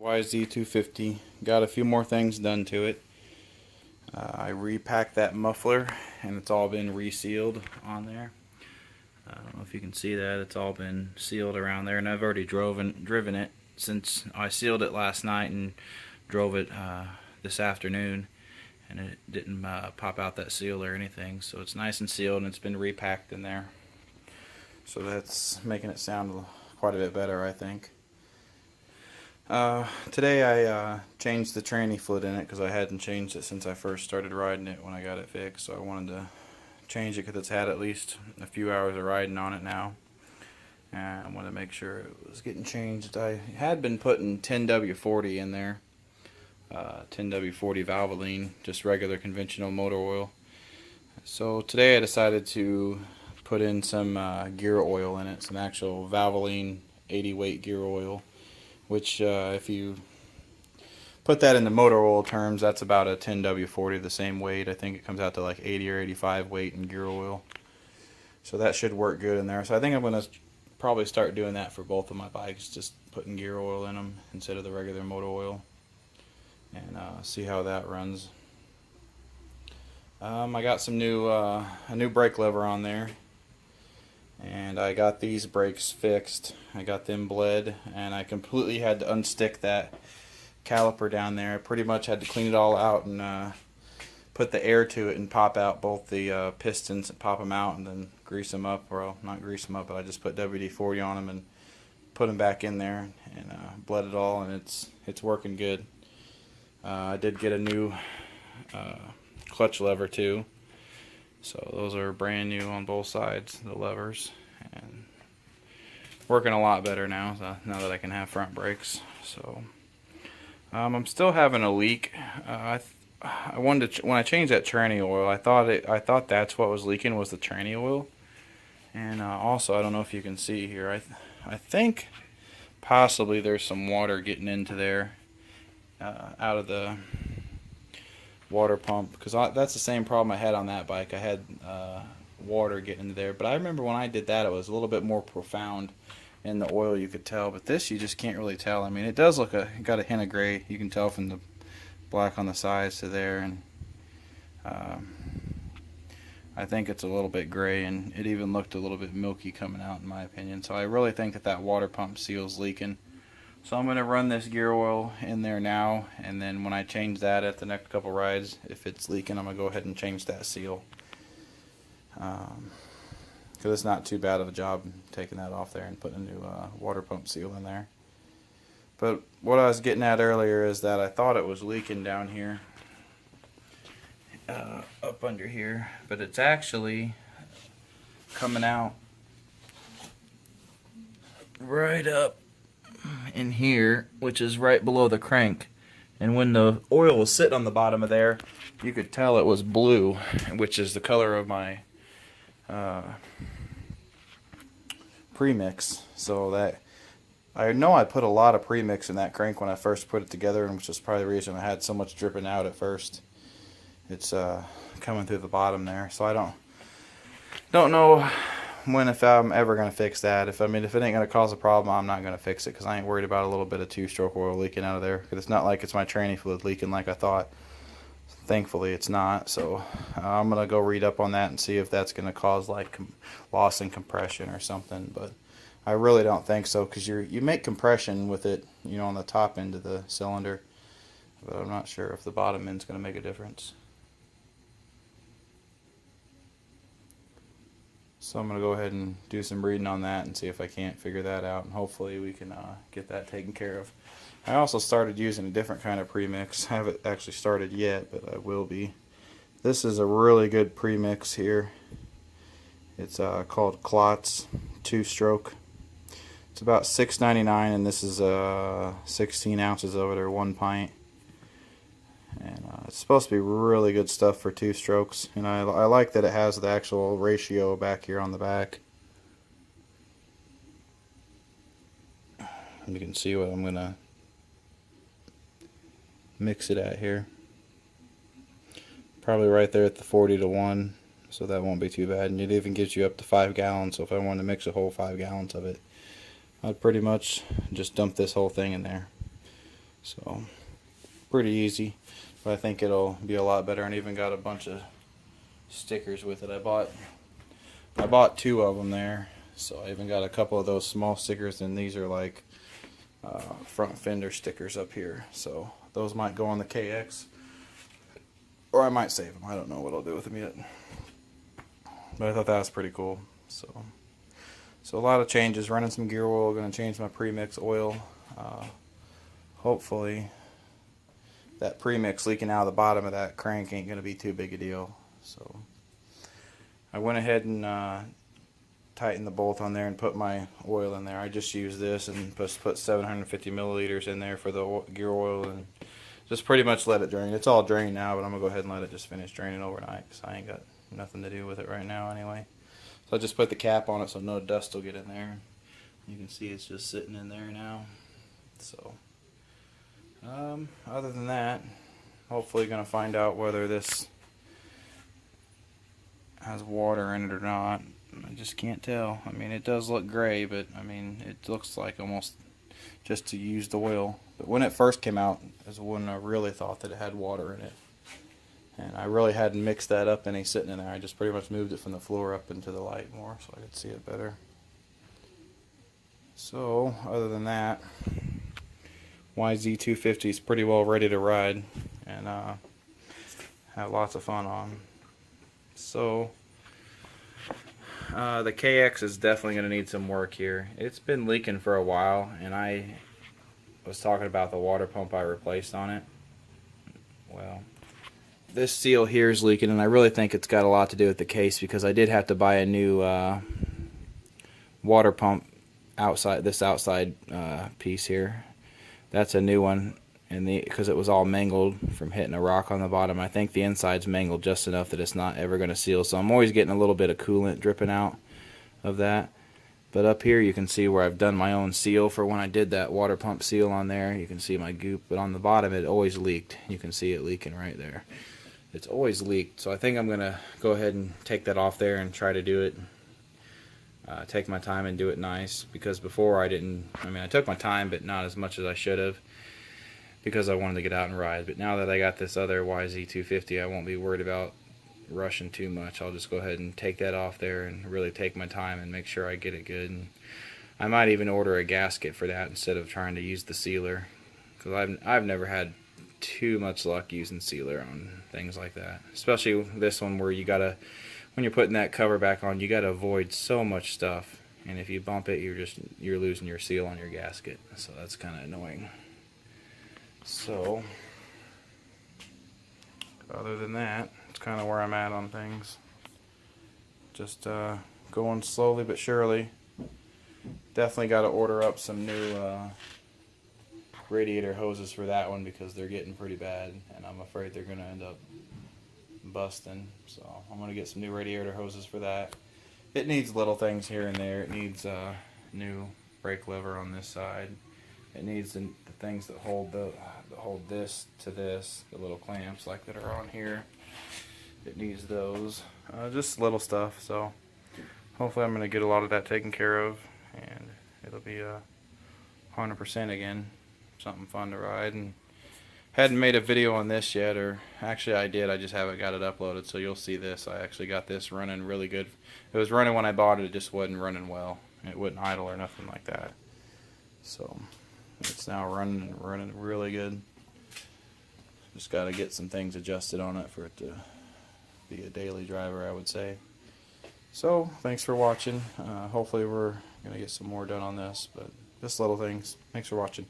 YZ250. Got a few more things done to it. I repacked that muffler and it's all been resealed on there. I don't know if you can see that. It's all been sealed around there, and I've already driven it since I sealed it last night and drove it this afternoon, and it didn't pop out that seal or anything, so it's nice and sealed and it's been repacked in there. So that's making it sound quite a bit better, I think. Today I changed the tranny foot in it because I hadn't changed it since I first started riding it when I got it fixed, so I wanted to change it because it's had at least a few hours of riding on it now, and I wanted to make sure it was getting changed. I had been putting 10W40 in there, 10W40 Valvoline, just regular conventional motor oil. So today I decided to put in some gear oil in it, some actual Valvoline 80 weight gear oil, which if you put that in the motor oil terms, that's about a 10W40, the same weight. I think it comes out to like 80 or 85 weight in gear oil. So that should work good in there. So I think I'm going to probably start doing that for both of my bikes, just putting gear oil in them instead of the regular motor oil, and see how that runs. I got some a new brake lever on there, and I got these brakes fixed. I got them bled, and I completely had to unstick that caliper down there. I pretty much had to clean it all out and put the air to it and pop out both the pistons and pop them out and then grease them up. Well, not grease them up, but I just put WD-40 on them and put them back in there and bled it all, and it's working good. I did get a new clutch lever too, so those are brand new on both sides, the levers, and working a lot better now, now that I can have front brakes. So I'm still having a leak. I wanted to, when I changed that tranny oil, I thought that's what was leaking, was the tranny oil. And also, I don't know if you can see here, I think possibly there's some water getting into there out of the water pump, because that's the same problem I had on that bike. I had water getting into there, but I remember when I did that, it was a little bit more profound in the oil, you could tell, but this you just can't really tell. I mean, it does look got a hint of gray. You can tell from the black on the sides to there, and I think it's a little bit gray, and it even looked a little bit milky coming out, in my opinion. So I really think that water pump seal's leaking. So I'm going to run this gear oil in there now, and then when I change that at the next couple rides, if it's leaking, I'm going to go ahead and change that seal. Because it's not too bad of a job taking that off there and putting a new water pump seal in there. But what I was getting at earlier is that I thought it was leaking down here, up under here, but it's actually coming out right up in here, which is right below the crank. And when the oil was sitting on the bottom of there, you could tell it was blue, which is the color of my premix. So that I know I put a lot of premix in that crank when I first put it together, and which is probably the reason I had so much dripping out at first. It's coming through the bottom there, so I don't know if I'm ever gonna fix that. If it ain't gonna cause a problem, I'm not gonna fix it, because I ain't worried about a little bit of two-stroke oil leaking out of there, because it's not like it's my tranny fluid leaking like I thought. Thankfully it's not. So I'm gonna go read up on that and see if that's gonna cause like loss in compression or something, but I really don't think so, because you make compression with it, you know, on the top end of the cylinder, but I'm not sure if the bottom end's gonna make a difference. So I'm going to go ahead and do some reading on that and see if I can't figure that out, and hopefully we can get that taken care of. I also started using a different kind of premix. I haven't actually started yet, but I will be. This is a really good premix here. It's called Klotz 2-stroke. It's about $6.99, and this is 16 ounces of it, or 1 pint. And it's supposed to be really good stuff for 2 strokes, and I like that it has the actual ratio back here on the back. And you can see what I'm going to mix it at here. Probably right there at the 40-to-1, so that won't be too bad. And it even gives you up to 5 gallons, so if I wanted to mix a whole 5 gallons of it, I'd pretty much just dump this whole thing in there. So pretty easy, but I think it'll be a lot better, and even got a bunch of stickers with it. I bought 2 of them there, so I even got a couple of those small stickers, and these are like front fender stickers up here, so those might go on the KX, or I might save them. I don't know what I'll do with them yet, but I thought that was pretty cool. So a lot of changes. Running some gear oil, going to change my premix oil. Hopefully that premix leaking out of the bottom of that crank ain't going to be too big a deal. So I went ahead and tightened the bolt on there and put my oil in there. I just used this and put 750 milliliters in there for the gear oil, and just pretty much let it drain. It's all drained now, but I'm going to go ahead and let it just finish draining overnight, because I ain't got nothing to do with it right now anyway. So I just put the cap on it so no dust will get in there. You can see it's just sitting in there now. So other than that, hopefully going to find out whether this has water in it or not. I just can't tell. I mean, it does look gray, but I mean, it looks like almost just to use the oil. But when it first came out is when I really thought that it had water in it. And I really hadn't mixed that up any sitting in there. I just pretty much moved it from the floor up into the light more so I could see it better. So, other than that, YZ250 is pretty well ready to ride and have lots of fun on. So, the KX is definitely going to need some work here. It's been leaking for a while, and I was talking about the water pump I replaced on it. Well, this seal here is leaking, and I really think it's got a lot to do with the case, because I did have to buy a new water pump outside, this outside piece here. That's a new one, and because it was all mangled from hitting a rock on the bottom. I think the inside's mangled just enough that it's not ever going to seal, so I'm always getting a little bit of coolant dripping out of that. But up here you can see where I've done my own seal for when I did that water pump seal on there. You can see my goop, but on the bottom it always leaked. You can see it leaking right there. It's always leaked, so I think I'm going to go ahead and take that off there and try to do it. Take my time and do it nice, because before I didn't. I mean, I took my time, but not as much as I should have, because I wanted to get out and ride. But now that I got this other YZ250, I won't be worried about rushing too much. I'll just go ahead and take that off there and really take my time and make sure I get it good. And I might even order a gasket for that instead of trying to use the sealer, because I've never had too much luck using sealer on things like that, especially this one where you gotta, when you're putting that cover back on, you gotta avoid so much stuff, and if you bump it, you're losing your seal on your gasket, so that's kind of annoying. So other than that, it's kind of where I'm at on things. Just going slowly but surely. Definitely got to order up some new radiator hoses for that one, because they're getting pretty bad, and I'm afraid they're going to end up busting. So I'm going to get some new radiator hoses for that. It needs little things here and there. It needs a new brake lever on this side. It needs the things that hold this to this, the little clamps like that are on here. It needs those. Just little stuff. So hopefully I'm going to get a lot of that taken care of, and it'll be 100% again. Something fun to ride. And hadn't made a video on this yet, or actually I did, I just haven't got it uploaded, so you'll see this. I actually got this running really good. It was running when I bought it, it just wasn't running well. It wouldn't idle or nothing like that. So it's now running really good. Just got to get some things adjusted on it for it to be a daily driver, I would say. So thanks for watching. Hopefully we're going to get some more done on this, but just little things. Thanks for watching.